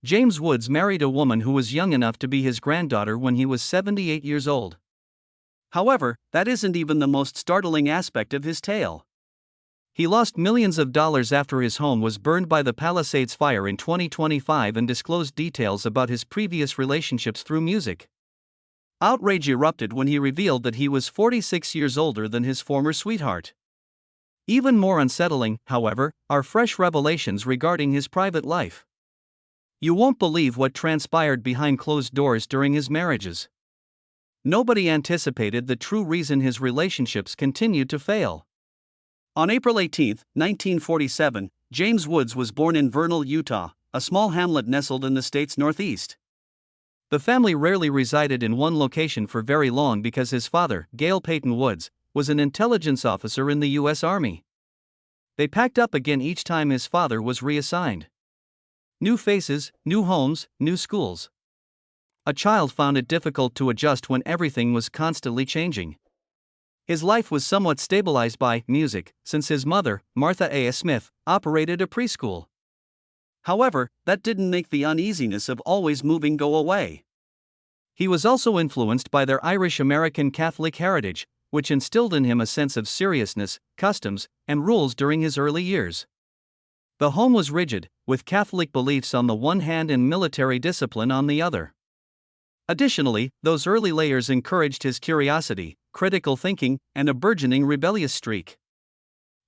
James Woods married a woman who was young enough to be his granddaughter when he was 78 years old. However, that isn't even the most startling aspect of his tale. He lost millions of dollars after his home was burned by the Palisades fire in 2025 and disclosed details about his previous relationships through music. Outrage erupted when he revealed that he was 46 years older than his former sweetheart. Even more unsettling, however, are fresh revelations regarding his private life. You won't believe what transpired behind closed doors during his marriages. Nobody anticipated the true reason his relationships continued to fail. On April 18, 1947, James Woods was born in Vernal, Utah, a small hamlet nestled in the state's northeast. The family rarely resided in one location for very long because his father, Gale Peyton Woods, was an intelligence officer in the U.S. Army. They packed up again each time his father was reassigned. New faces, new homes, new schools. A child found it difficult to adjust when everything was constantly changing. His life was somewhat stabilized by music, since his mother, Martha A. Smith, operated a preschool. However, that didn't make the uneasiness of always moving go away. He was also influenced by their Irish-American Catholic heritage, which instilled in him a sense of seriousness, customs, and rules during his early years. The home was rigid, with Catholic beliefs on the one hand and military discipline on the other. Additionally, those early layers encouraged his curiosity, critical thinking, and a burgeoning rebellious streak.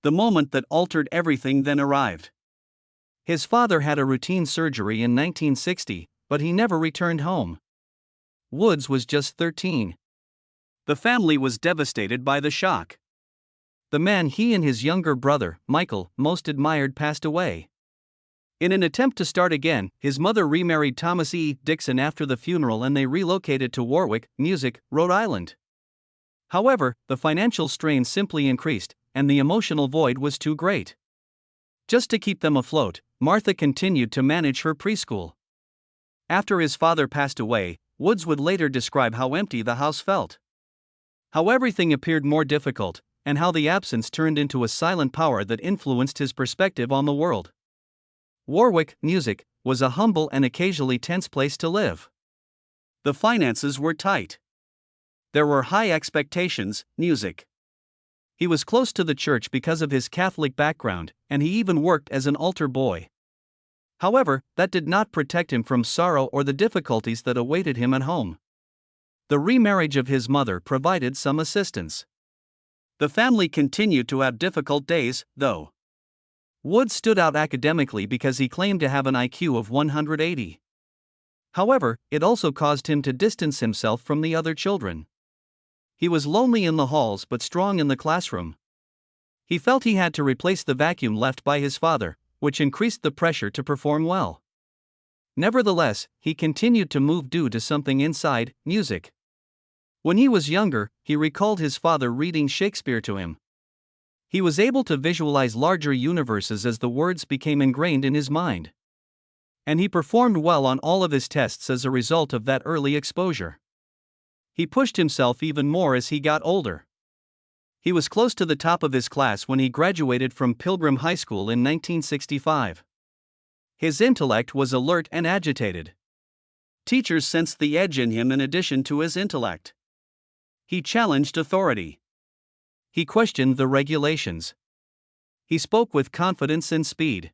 The moment that altered everything then arrived. His father had a routine surgery in 1960, but he never returned home. Woods was just 13. The family was devastated by the shock. The man he and his younger brother, Michael, most admired passed away. In an attempt to start again, his mother remarried Thomas E. Dixon after the funeral and they relocated to Warwick, Rhode Island. However, the financial strain simply increased, and the emotional void was too great. Just to keep them afloat, Martha continued to manage her preschool. After his father passed away, Woods would later describe how empty the house felt. How everything appeared more difficult, and how the absence turned into a silent power that influenced his perspective on the world. Warwick, was a humble and occasionally tense place to live. The finances were tight. There were high expectations, He was close to the church because of his Catholic background, and he even worked as an altar boy. However, that did not protect him from sorrow or the difficulties that awaited him at home. The remarriage of his mother provided some assistance. The family continued to have difficult days, though. Woods stood out academically because he claimed to have an IQ of 180. However, it also caused him to distance himself from the other children. He was lonely in the halls but strong in the classroom. He felt he had to replace the vacuum left by his father, which increased the pressure to perform well. Nevertheless, he continued to move due to something inside, music. When he was younger, he recalled his father reading Shakespeare to him. He was able to visualize larger universes as the words became ingrained in his mind. And he performed well on all of his tests as a result of that early exposure. He pushed himself even more as he got older. He was close to the top of his class when he graduated from Pilgrim High School in 1965. His intellect was alert and agitated. Teachers sensed the edge in him in addition to his intellect. He challenged authority. He questioned the regulations. He spoke with confidence and speed.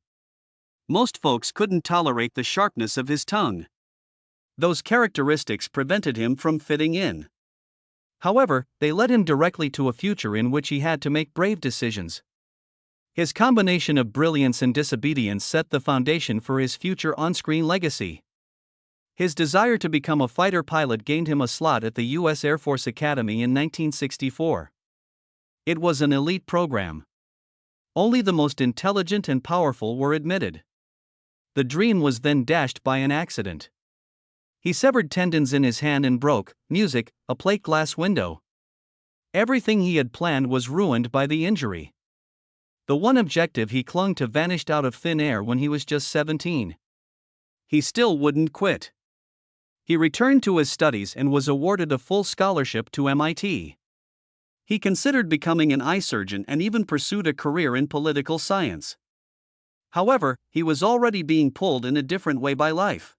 Most folks couldn't tolerate the sharpness of his tongue. Those characteristics prevented him from fitting in. However, they led him directly to a future in which he had to make brave decisions. His combination of brilliance and disobedience set the foundation for his future on-screen legacy. His desire to become a fighter pilot gained him a slot at the U.S. Air Force Academy in 1964. It was an elite program. Only the most intelligent and powerful were admitted. The dream was then dashed by an accident. He severed tendons in his hand and broke, a plate glass window. Everything he had planned was ruined by the injury. The one objective he clung to vanished out of thin air when he was just 17. He still wouldn't quit. He returned to his studies and was awarded a full scholarship to MIT. He considered becoming an eye surgeon and even pursued a career in political science. However, he was already being pulled in a different way by life.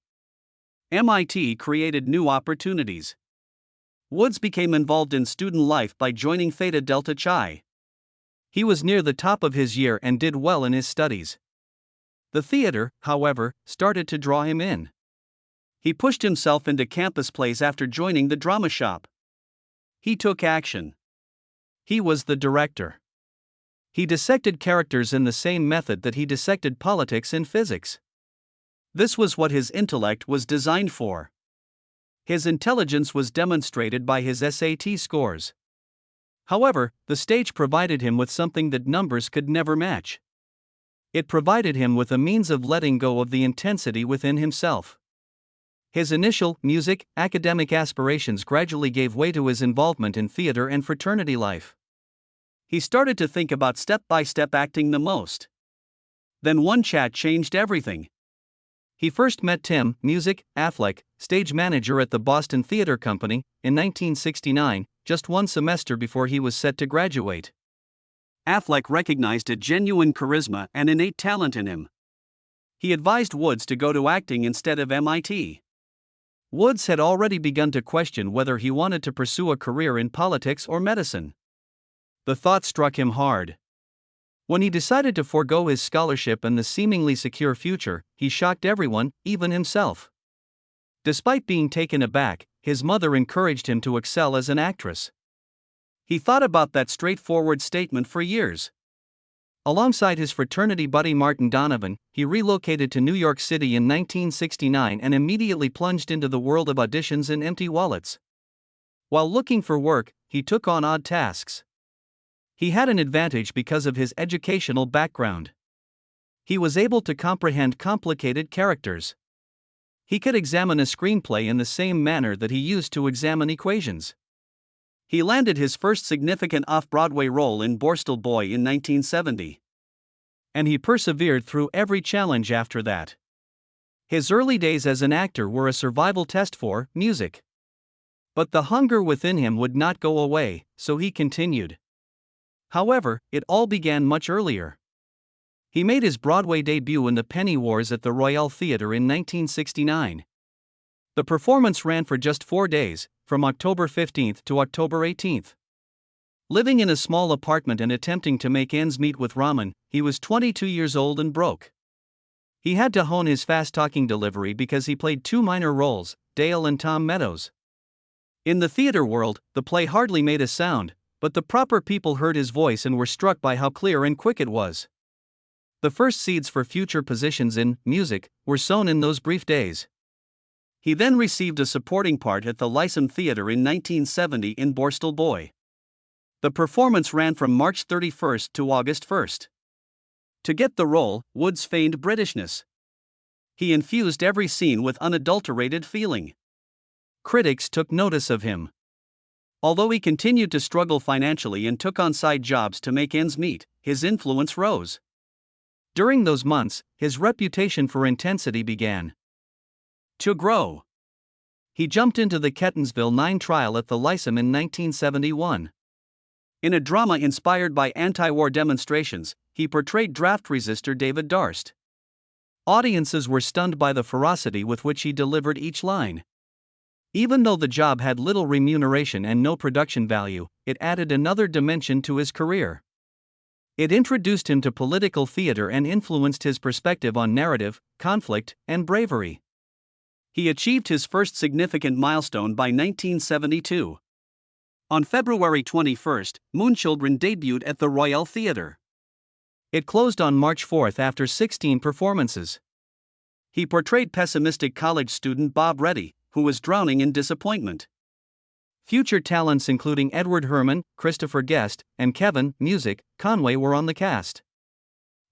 MIT created new opportunities. Woods became involved in student life by joining Theta Delta Chi. He was near the top of his year and did well in his studies. The theater, however, started to draw him in. He pushed himself into campus plays after joining the drama shop. He took action. He was the director. He dissected characters in the same method that he dissected politics and physics. This was what his intellect was designed for. His intelligence was demonstrated by his SAT scores. However, the stage provided him with something that numbers could never match. It provided him with a means of letting go of the intensity within himself. His initial music, academic aspirations gradually gave way to his involvement in theater and fraternity life. He started to think about step-by-step acting the most. Then one chat changed everything. He first met Tim Music Affleck, stage manager at the Boston Theater Company, in 1969, just one semester before he was set to graduate. Affleck recognized a genuine charisma and innate talent in him. He advised Woods to go to acting instead of MIT. Woods had already begun to question whether he wanted to pursue a career in politics or medicine. The thought struck him hard. When he decided to forego his scholarship and the seemingly secure future, he shocked everyone, even himself. Despite being taken aback, his mother encouraged him to excel as an actress. He thought about that straightforward statement for years. Alongside his fraternity buddy Martin Donovan, he relocated to New York City in 1969 and immediately plunged into the world of auditions and empty wallets. While looking for work, he took on odd tasks. He had an advantage because of his educational background. He was able to comprehend complicated characters. He could examine a screenplay in the same manner that he used to examine equations. He landed his first significant off-Broadway role in Borstal Boy in 1970. And he persevered through every challenge after that. His early days as an actor were a survival test for music. But the hunger within him would not go away, so he continued. However, it all began much earlier. He made his Broadway debut in The Penny Wars at the Royal Theatre in 1969. The performance ran for just 4 days, from October 15 to October 18. Living in a small apartment and attempting to make ends meet with ramen, he was 22 years old and broke. He had to hone his fast-talking delivery because he played 2 minor roles, Dale and Tom Meadows. In the theater world, the play hardly made a sound, but the proper people heard his voice and were struck by how clear and quick it was. The first seeds for future positions in music were sown in those brief days. He then received a supporting part at the Lyceum Theatre in 1970 in Borstal Boy. The performance ran from March 31 to August 1. To get the role, Woods feigned Britishness. He infused every scene with unadulterated feeling. Critics took notice of him. Although he continued to struggle financially and took on side jobs to make ends meet, his influence rose. During those months, his reputation for intensity began to grow. He jumped into the Kettonsville 9 trial at the Lyceum in 1971. In a drama inspired by anti-war demonstrations, he portrayed draft resistor David Darst. Audiences were stunned by the ferocity with which he delivered each line. Even though the job had little remuneration and no production value, it added another dimension to his career. It introduced him to political theater and influenced his perspective on narrative, conflict, and bravery. He achieved his first significant milestone by 1972. On February 21, Moonchildren debuted at the Royal Theatre. It closed on March 4 after 16 performances. He portrayed pessimistic college student Bob Reddy, who was drowning in disappointment. Future talents including Edward Herrmann, Christopher Guest, and Kevin Music Conway were on the cast.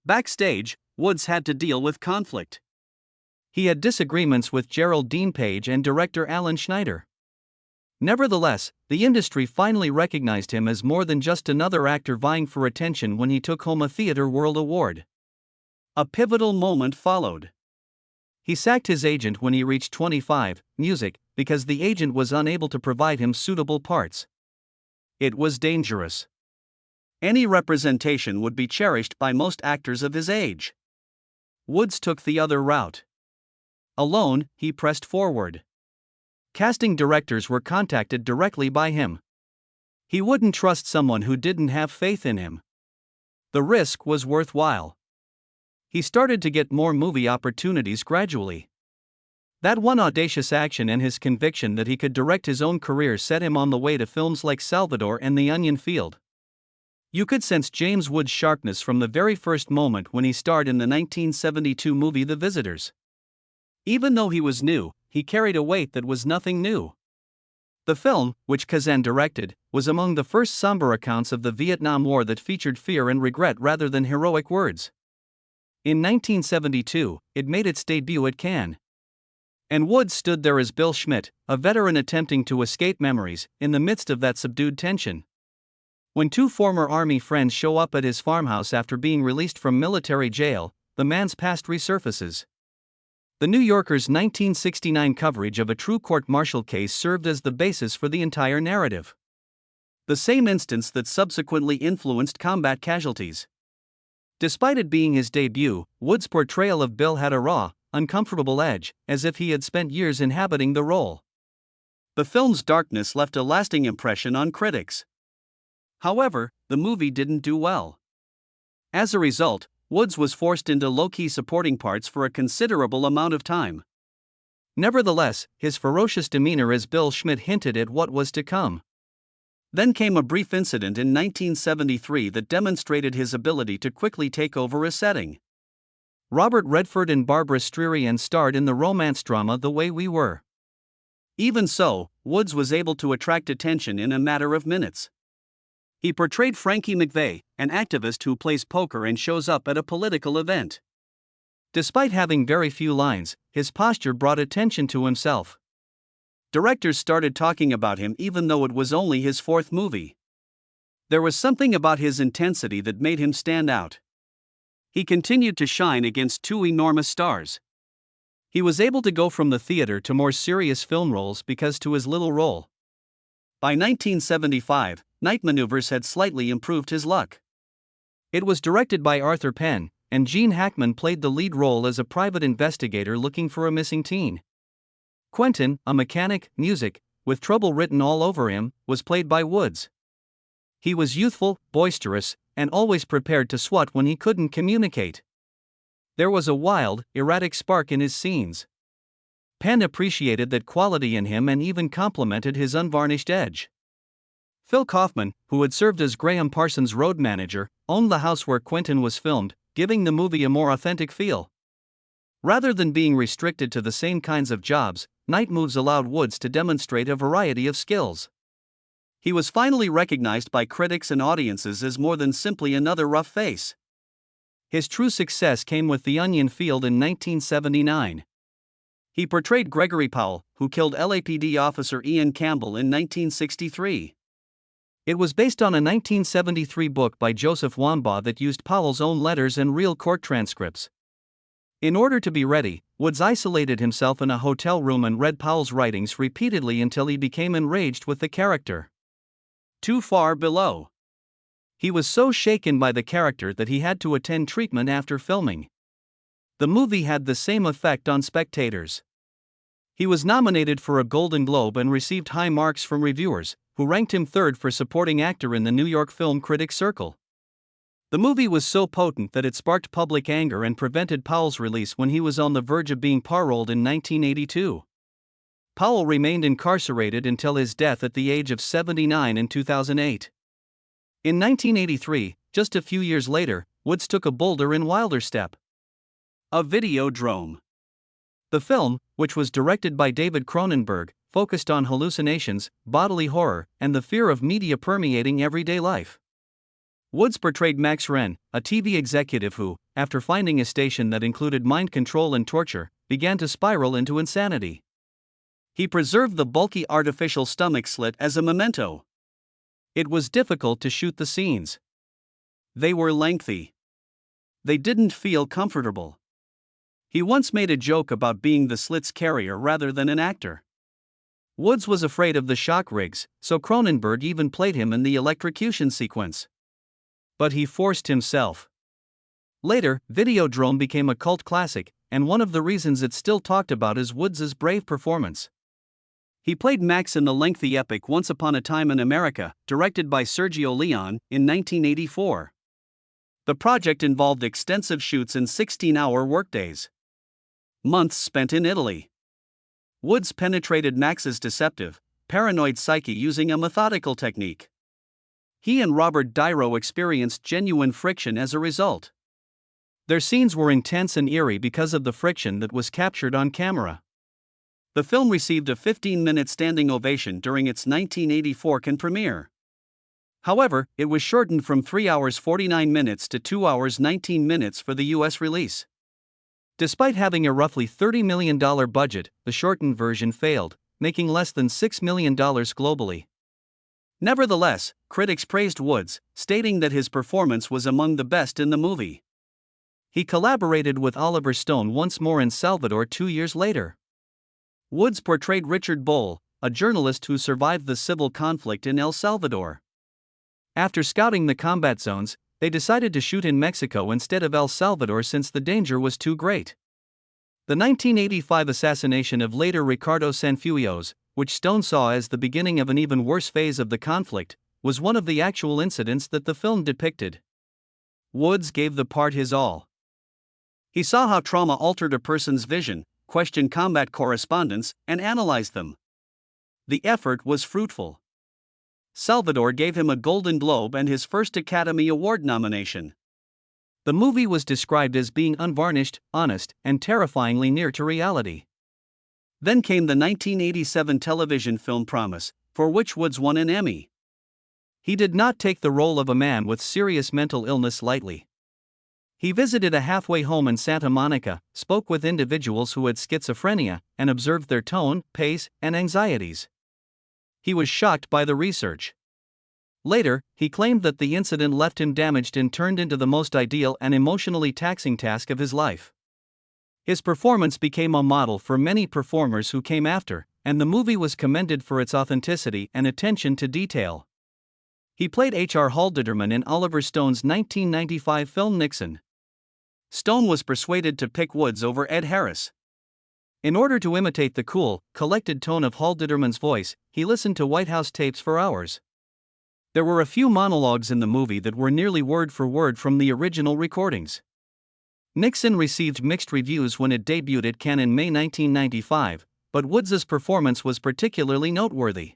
Backstage, Woods had to deal with conflict. He had disagreements with Geraldine Page and director Alan Schneider. Nevertheless, the industry finally recognized him as more than just another actor vying for attention when he took home a Theatre World Award. A pivotal moment followed. He sacked his agent when he reached 25, Music, because the agent was unable to provide him suitable parts. It was dangerous. Any representation would be cherished by most actors of his age. Woods took the other route. Alone, he pressed forward. Casting directors were contacted directly by him. He wouldn't trust someone who didn't have faith in him. The risk was worthwhile. He started to get more movie opportunities gradually. That one audacious action and his conviction that he could direct his own career set him on the way to films like Salvador and The Onion Field. You could sense James Woods' sharpness from the very first moment when he starred in the 1972 movie The Visitors. Even though he was new, he carried a weight that was nothing new. The film, which Kazan directed, was among the first somber accounts of the Vietnam War that featured fear and regret rather than heroic words. In 1972, it made its debut at Cannes. And Woods stood there as Bill Schmidt, a veteran attempting to escape memories, in the midst of that subdued tension. When two former Army friends show up at his farmhouse after being released from military jail, the man's past resurfaces. The New Yorker's 1969 coverage of a true court-martial case served as the basis for the entire narrative. The same instance that subsequently influenced Combat Casualties. Despite it being his debut, Woods' portrayal of Bill had a raw, uncomfortable edge, as if he had spent years inhabiting the role. The film's darkness left a lasting impression on critics. However, the movie didn't do well. As a result, Woods was forced into low-key supporting parts for a considerable amount of time. Nevertheless, his ferocious demeanor as Bill Schmidt hinted at what was to come. Then came a brief incident in 1973 that demonstrated his ability to quickly take over a setting. Robert Redford and Barbara Streisand starred in the romance drama The Way We Were. Even so, Woods was able to attract attention in a matter of minutes. He portrayed Frankie McVeigh, an activist who plays poker and shows up at a political event. Despite having very few lines, his posture brought attention to himself. Directors started talking about him even though it was only his fourth movie. There was something about his intensity that made him stand out. He continued to shine against two enormous stars. He was able to go from the theater to more serious film roles because to his little role. By 1975, Night Maneuvers had slightly improved his luck. It was directed by Arthur Penn, and Gene Hackman played the lead role as a private investigator looking for a missing teen. Quentin, a mechanic, music, with trouble written all over him, was played by Woods. He was youthful, boisterous, and always prepared to swat when he couldn't communicate. There was a wild, erratic spark in his scenes. Penn appreciated that quality in him and even complimented his unvarnished edge. Phil Kaufman, who had served as Graham Parsons' road manager, owned the house where Quentin was filmed, giving the movie a more authentic feel. Rather than being restricted to the same kinds of jobs, Night Moves allowed Woods to demonstrate a variety of skills. He was finally recognized by critics and audiences as more than simply another rough face. His true success came with The Onion Field in 1979. He portrayed Gregory Powell, who killed LAPD officer Ian Campbell in 1963. It was based on a 1973 book by Joseph Wambaugh that used Powell's own letters and real court transcripts. In order to be ready, Woods isolated himself in a hotel room and read Powell's writings repeatedly until he became enraged with the character. Too Far Below. He was so shaken by the character that he had to attend treatment after filming. The movie had the same effect on spectators. He was nominated for a Golden Globe and received high marks from reviewers, who ranked him third for supporting actor in the New York Film Critics Circle. The movie was so potent that it sparked public anger and prevented Powell's release when he was on the verge of being paroled in 1982. Powell remained incarcerated until his death at the age of 79 in 2008. In 1983, just a few years later, Woods took a bolder and wilder step. A Videodrome. The film, which was directed by David Cronenberg, focused on hallucinations, bodily horror, and the fear of media permeating everyday life. Woods portrayed Max Wren, a TV executive who, after finding a station that included mind control and torture, began to spiral into insanity. He preserved the bulky artificial stomach slit as a memento. It was difficult to shoot the scenes. They were lengthy. They didn't feel comfortable. He once made a joke about being the slit's carrier rather than an actor. Woods was afraid of the shock rigs, so Cronenberg even played him in the electrocution sequence. But he forced himself. Later, Videodrome became a cult classic, and one of the reasons it's still talked about is Woods' brave performance. He played Max in the lengthy epic Once Upon a Time in America, directed by Sergio Leone, in 1984. The project involved extensive shoots and 16-hour workdays. Months spent in Italy. Woods penetrated Max's deceptive, paranoid psyche using a methodical technique. He and Robert De Niro experienced genuine friction as a result. Their scenes were intense and eerie because of the friction that was captured on camera. The film received a 15-minute standing ovation during its 1984 Cannes premiere. However, it was shortened from 3 hours 49 minutes to 2 hours 19 minutes for the US release. Despite having a roughly $30 million budget, the shortened version failed, making less than $6 million globally. Nevertheless, critics praised Woods, stating that his performance was among the best in the movie. He collaborated with Oliver Stone once more in Salvador 2 years later. Woods portrayed Richard Boll, a journalist who survived the civil conflict in El Salvador. After scouting the combat zones, they decided to shoot in Mexico instead of El Salvador since the danger was too great. The 1985 assassination of later Ricardo Sanfuegos, which Stone saw as the beginning of an even worse phase of the conflict, was one of the actual incidents that the film depicted. Woods gave the part his all. He saw how trauma altered a person's vision, questioned combat correspondence, and analyzed them. The effort was fruitful. Salvador gave him a Golden Globe and his first Academy Award nomination. The movie was described as being unvarnished, honest, and terrifyingly near to reality. Then came the 1987 television film Promise, for which Woods won an Emmy. He did not take the role of a man with serious mental illness lightly. He visited a halfway home in Santa Monica, spoke with individuals who had schizophrenia, and observed their tone, pace, and anxieties. He was shocked by the research. Later, he claimed that the incident left him damaged and turned into the most ideal and emotionally taxing task of his life. His performance became a model for many performers who came after, and the movie was commended for its authenticity and attention to detail. He played H.R. Haldiderman in Oliver Stone's 1995 film Nixon. Stone was persuaded to pick Woods over Ed Harris. In order to imitate the cool, collected tone of Haldiderman's voice, he listened to White House tapes for hours. There were a few monologues in the movie that were nearly word for word from the original recordings. Nixon received mixed reviews when it debuted at Cannes in May 1995, but Woods' performance was particularly noteworthy.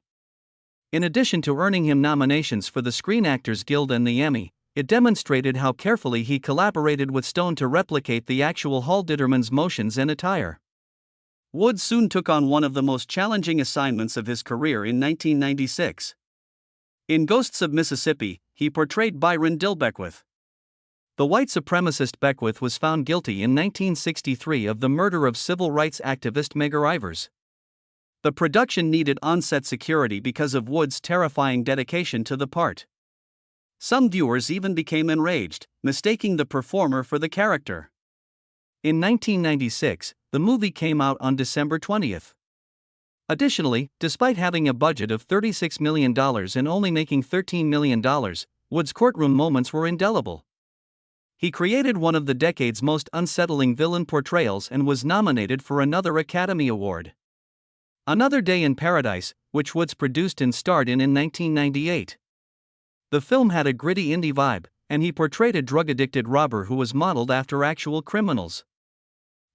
In addition to earning him nominations for the Screen Actors Guild and the Emmy, it demonstrated how carefully he collaborated with Stone to replicate the actual Haldiderman's motions and attire. Woods soon took on one of the most challenging assignments of his career in 1996. In Ghosts of Mississippi, he portrayed Byron Dill Beckwith. The white supremacist Beckwith was found guilty in 1963 of the murder of civil rights activist Medgar Evers. The production needed on-set security because of Woods' terrifying dedication to the part. Some viewers even became enraged, mistaking the performer for the character. In 1996, the movie came out on December 20th. Additionally, despite having a budget of $36 million and only making $13 million, Woods' courtroom moments were indelible. He created one of the decade's most unsettling villain portrayals and was nominated for another Academy Award. Another Day in Paradise, which Woods produced and starred in 1998. The film had a gritty indie vibe, and he portrayed a drug-addicted robber who was modeled after actual criminals.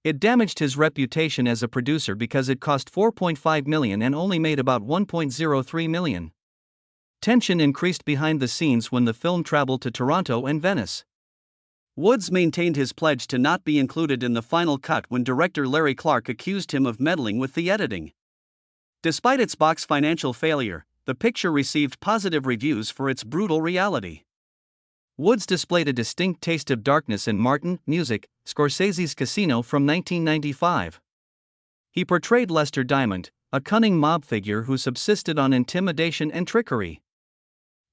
It damaged his reputation as a producer because it cost $4.5 million and only made about $1.03 million. Tension increased behind the scenes when the film traveled to Toronto and Venice. Woods maintained his pledge to not be included in the final cut when director Larry Clark accused him of meddling with the editing. Despite its box financial failure, the picture received positive reviews for its brutal reality. Woods displayed a distinct taste of darkness in Martin, Music, Scorsese's Casino from 1995. He portrayed Lester Diamond, a cunning mob figure who subsisted on intimidation and trickery.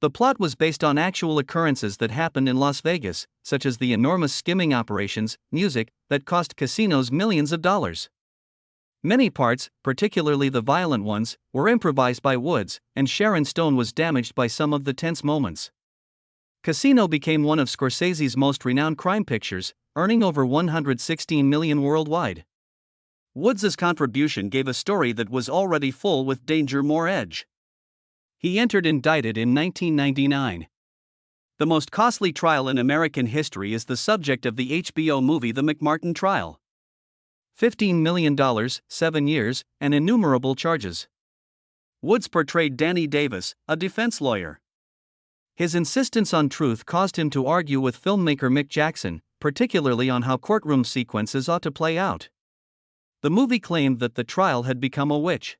The plot was based on actual occurrences that happened in Las Vegas, such as the enormous skimming operations, Music, that cost casinos millions of dollars. Many parts, particularly the violent ones, were improvised by Woods, and Sharon Stone was damaged by some of the tense moments. Casino became one of Scorsese's most renowned crime pictures, earning over $116 million worldwide. Woods' contribution gave a story that was already full with danger more edge. He entered indicted in 1999. The most costly trial in American history is the subject of the HBO movie The McMartin Trial. $15 million, 7 years, and innumerable charges. Woods portrayed Danny Davis, a defense lawyer. His insistence on truth caused him to argue with filmmaker Mick Jackson, particularly on how courtroom sequences ought to play out. The movie claimed that the trial had become a witch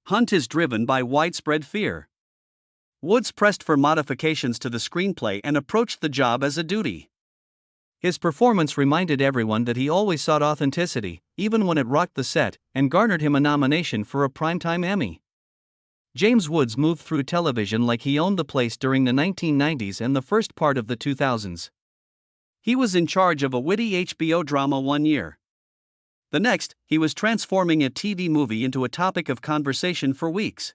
hunt is driven by widespread fear. Woods pressed for modifications to the screenplay and approached the job as a duty. His performance reminded everyone that he always sought authenticity, even when it rocked the set, and garnered him a nomination for a Primetime Emmy. James Woods moved through television like he owned the place during the 1990s and the first part of the 2000s. He was in charge of a witty HBO drama one year. The next, he was transforming a TV movie into a topic of conversation for weeks.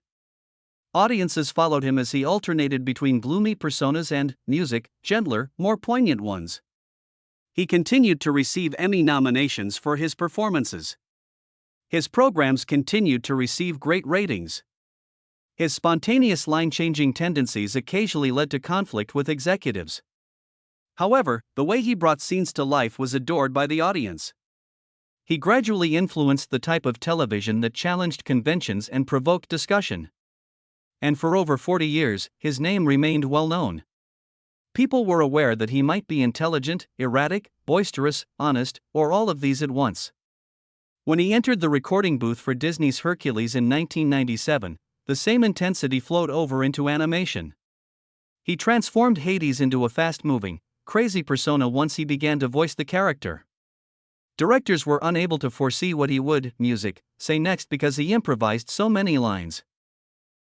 Audiences followed him as he alternated between gloomy personas and, music, gentler, more poignant ones. He continued to receive Emmy nominations for his performances. His programs continued to receive great ratings. His spontaneous line-changing tendencies occasionally led to conflict with executives. However, the way he brought scenes to life was adored by the audience. He gradually influenced the type of television that challenged conventions and provoked discussion. And for over 40 years, his name remained well known. People were aware that he might be intelligent, erratic, boisterous, honest, or all of these at once. When he entered the recording booth for Disney's Hercules in 1997, the same intensity flowed over into animation. He transformed Hades into a fast-moving, crazy persona once he began to voice the character. Directors were unable to foresee what he would, say next because he improvised so many lines.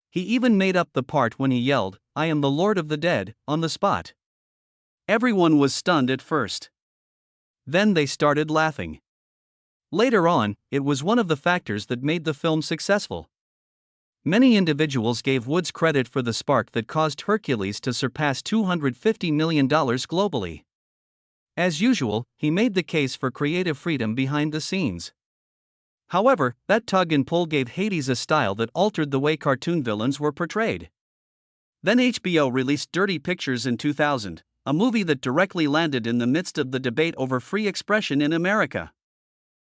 He even made up the part when he yelled, "I am the Lord of the Dead," on the spot. Everyone was stunned at first. Then they started laughing. Later on, it was one of the factors that made the film successful. Many individuals gave Woods credit for the spark that caused Hercules to surpass $250 million globally. As usual, he made the case for creative freedom behind the scenes. However, that tug and pull gave Hades a style that altered the way cartoon villains were portrayed. Then HBO released Dirty Pictures in 2000, a movie that directly landed in the midst of the debate over free expression in America.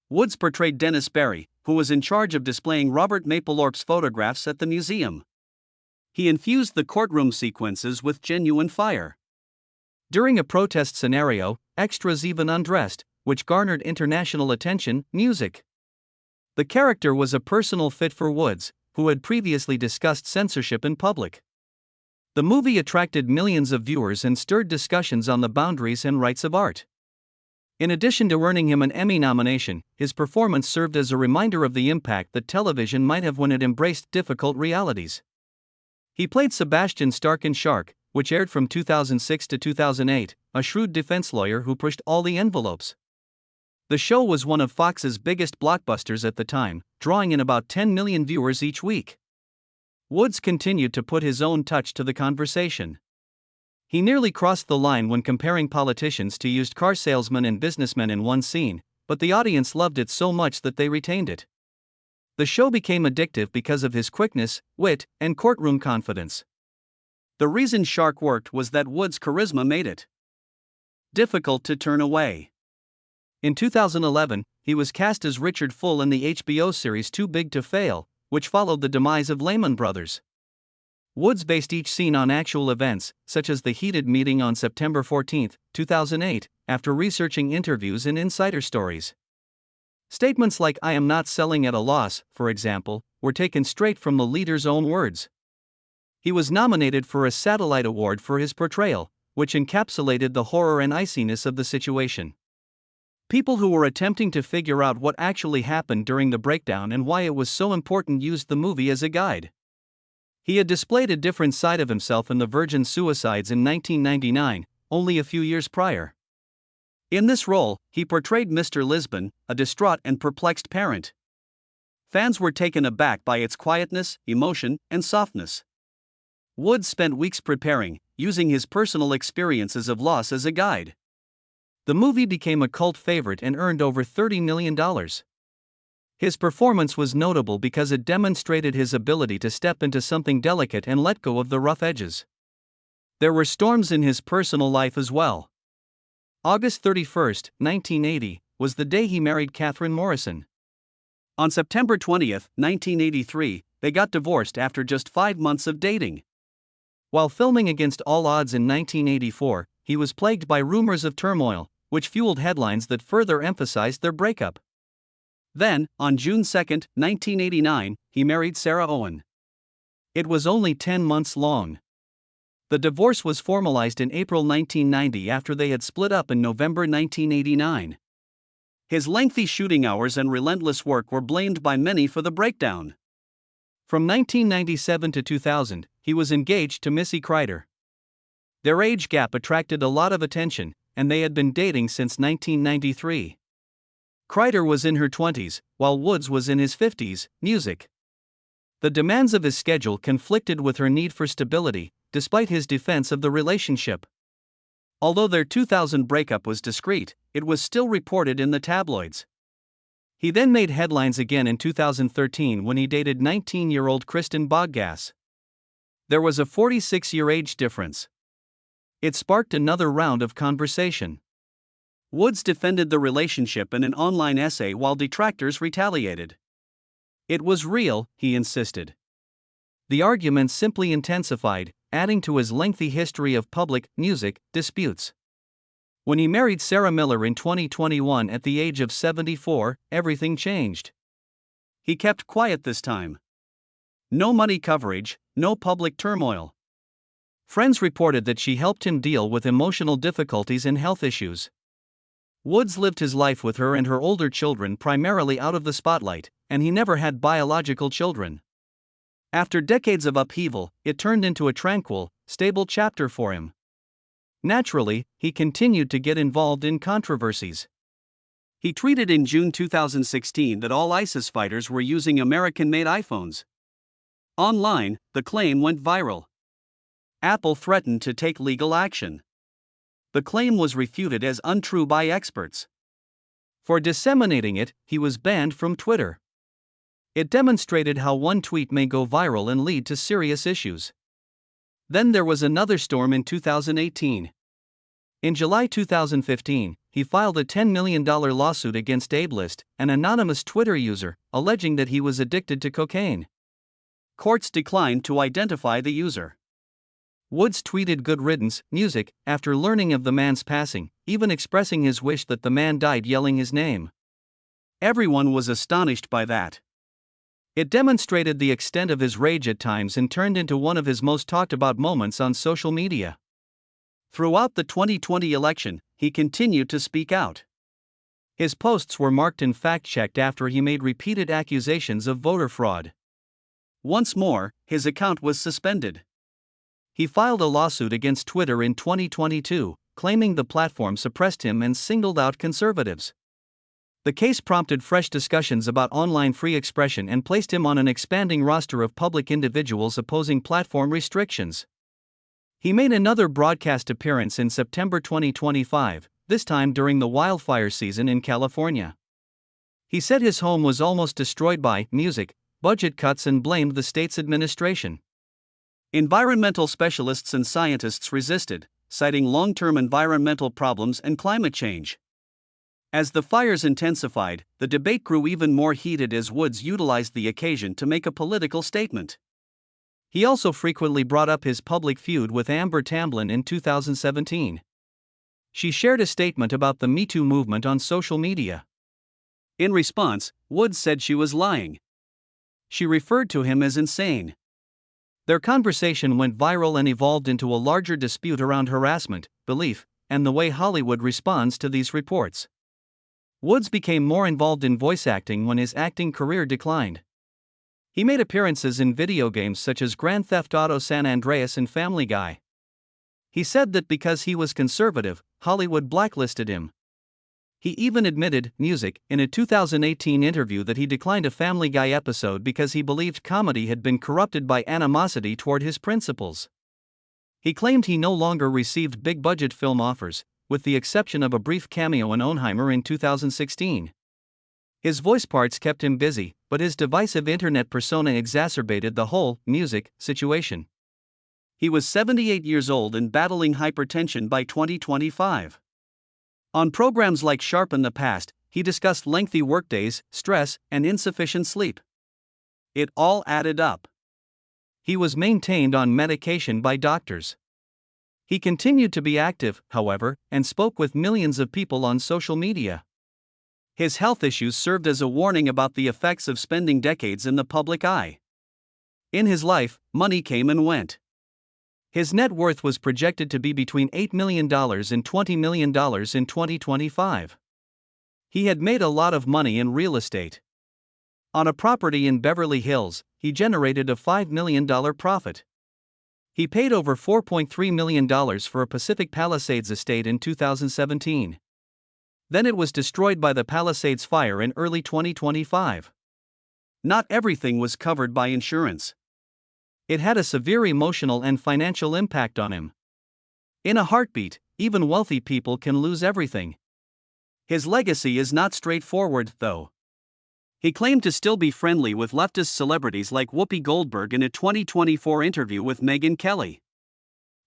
Woods portrayed Dennis Barry, who was in charge of displaying Robert Mapplethorpe's photographs at the museum. He infused the courtroom sequences with genuine fire. During a protest scenario, extras even undressed, which garnered international attention. Music. The character was a personal fit for Woods, who had previously discussed censorship in public. The movie attracted millions of viewers and stirred discussions on the boundaries and rights of art. In addition to earning him an Emmy nomination, his performance served as a reminder of the impact that television might have when it embraced difficult realities. He played Sebastian Stark in Shark, which aired from 2006 to 2008, a shrewd defense lawyer who pushed all the envelopes. The show was one of Fox's biggest blockbusters at the time, drawing in about 10 million viewers each week. Woods continued to put his own touch to the conversation. He nearly crossed the line when comparing politicians to used car salesmen and businessmen in one scene, but the audience loved it so much that they retained it. The show became addictive because of his quickness, wit, and courtroom confidence. The reason Shark worked was that Woods' charisma made it difficult to turn away. In 2011, he was cast as Richard Full in the HBO series Too Big to Fail, which followed the demise of Lehman Brothers. Woods based each scene on actual events, such as the heated meeting on September 14, 2008, after researching interviews and insider stories. Statements like "I am not selling at a loss," for example, were taken straight from the leader's own words. He was nominated for a Satellite Award for his portrayal, which encapsulated the horror and iciness of the situation. People who were attempting to figure out what actually happened during the breakdown and why it was so important used the movie as a guide. He had displayed a different side of himself in The Virgin Suicides in 1999, only a few years prior. In this role, he portrayed Mr. Lisbon, a distraught and perplexed parent. Fans were taken aback by its quietness, emotion, and softness. Woods spent weeks preparing, using his personal experiences of loss as a guide. The movie became a cult favorite and earned over $30 million. His performance was notable because it demonstrated his ability to step into something delicate and let go of the rough edges. There were storms in his personal life as well. August 31, 1980, was the day he married Catherine Morrison. On September 20, 1983, they got divorced after just 5 months of dating. While filming Against All Odds in 1984, he was plagued by rumors of turmoil, which fueled headlines that further emphasized their breakup. Then, on June 2, 1989, he married Sarah Owen. It was only 10 months long. The divorce was formalized in April 1990 after they had split up in November 1989. His lengthy shooting hours and relentless work were blamed by many for the breakdown. From 1997 to 2000, he was engaged to Missy Kreider. Their age gap attracted a lot of attention, and they had been dating since 1993. Kreider was in her 20s, while Woods was in his 50s. Music. The demands of his schedule conflicted with her need for stability, despite his defense of the relationship. Although their 2000 breakup was discreet, it was still reported in the tabloids. He then made headlines again in 2013 when he dated 19-year-old Kristen Boggas. There was a 46-year age difference. It sparked another round of conversation. Woods defended the relationship in an online essay while detractors retaliated. It was real, he insisted. The arguments simply intensified, adding to his lengthy history of public music disputes. When he married Sarah Miller in 2021 at the age of 74, everything changed. He kept quiet this time. No money coverage, no public turmoil. Friends reported that she helped him deal with emotional difficulties and health issues. Woods lived his life with her and her older children primarily out of the spotlight, and he never had biological children. After decades of upheaval, it turned into a tranquil, stable chapter for him. Naturally, he continued to get involved in controversies. He tweeted in June 2016 that all ISIS fighters were using American-made iPhones. Online, the claim went viral. Apple threatened to take legal action. The claim was refuted as untrue by experts. For disseminating it, he was banned from Twitter. It demonstrated how one tweet may go viral and lead to serious issues. Then there was another storm in 2018. In July 2015, he filed a $10 million lawsuit against Ableist, an anonymous Twitter user, alleging that he was addicted to cocaine. Courts declined to identify the user. Woods tweeted "Good riddance, music," after learning of the man's passing, even expressing his wish that the man died yelling his name. Everyone was astonished by that. It demonstrated the extent of his rage at times and turned into one of his most talked about moments on social media. Throughout the 2020 election, he continued to speak out. His posts were marked and fact-checked after he made repeated accusations of voter fraud. Once more, his account was suspended. He filed a lawsuit against Twitter in 2022, claiming the platform suppressed him and singled out conservatives. The case prompted fresh discussions about online free expression and placed him on an expanding roster of public individuals opposing platform restrictions. He made another broadcast appearance in September 2025, this time during the wildfire season in California. He said his home was almost destroyed by music budget cuts and blamed the state's administration. Environmental specialists and scientists resisted, citing long-term environmental problems and climate change. As the fires intensified, the debate grew even more heated as Woods utilized the occasion to make a political statement. He also frequently brought up his public feud with Amber Tamblyn in 2017. She shared a statement about the Me Too movement on social media. In response, Woods said she was lying. She referred to him as insane. Their conversation went viral and evolved into a larger dispute around harassment, belief, and the way Hollywood responds to these reports. Woods became more involved in voice acting when his acting career declined. He made appearances in video games such as Grand Theft Auto San Andreas and Family Guy. He said that because he was conservative, Hollywood blacklisted him. He even admitted, music, in a 2018 interview that he declined a Family Guy episode because he believed comedy had been corrupted by animosity toward his principles. He claimed he no longer received big-budget film offers, with the exception of a brief cameo in Oppenheimer in 2016. His voice parts kept him busy, but his divisive internet persona exacerbated the whole music situation. He was 78 years old and battling hypertension by 2025. On programs like Sharp in the past, he discussed lengthy workdays, stress, and insufficient sleep. It all added up. He was maintained on medication by doctors. He continued to be active, however, and spoke with millions of people on social media. His health issues served as a warning about the effects of spending decades in the public eye. In his life, money came and went. His net worth was projected to be between $8 million and $20 million in 2025. He had made a lot of money in real estate. On a property in Beverly Hills, he generated a $5 million profit. He paid over $4.3 million for a Pacific Palisades estate in 2017. Then it was destroyed by the Palisades fire in early 2025. Not everything was covered by insurance. It had a severe emotional and financial impact on him. In a heartbeat, even wealthy people can lose everything. His legacy is not straightforward, though. He claimed to still be friendly with leftist celebrities like Whoopi Goldberg in a 2024 interview with Megyn Kelly.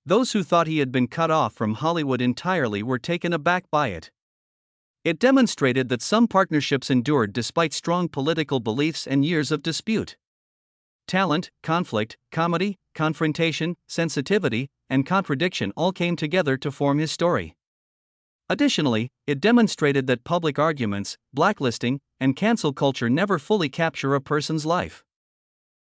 Those who thought he had been cut off from Hollywood entirely were taken aback by it. It demonstrated that some partnerships endured despite strong political beliefs and years of dispute. Talent, conflict, comedy, confrontation, sensitivity, and contradiction all came together to form his story. Additionally, it demonstrated that public arguments, blacklisting, and cancel culture never fully capture a person's life.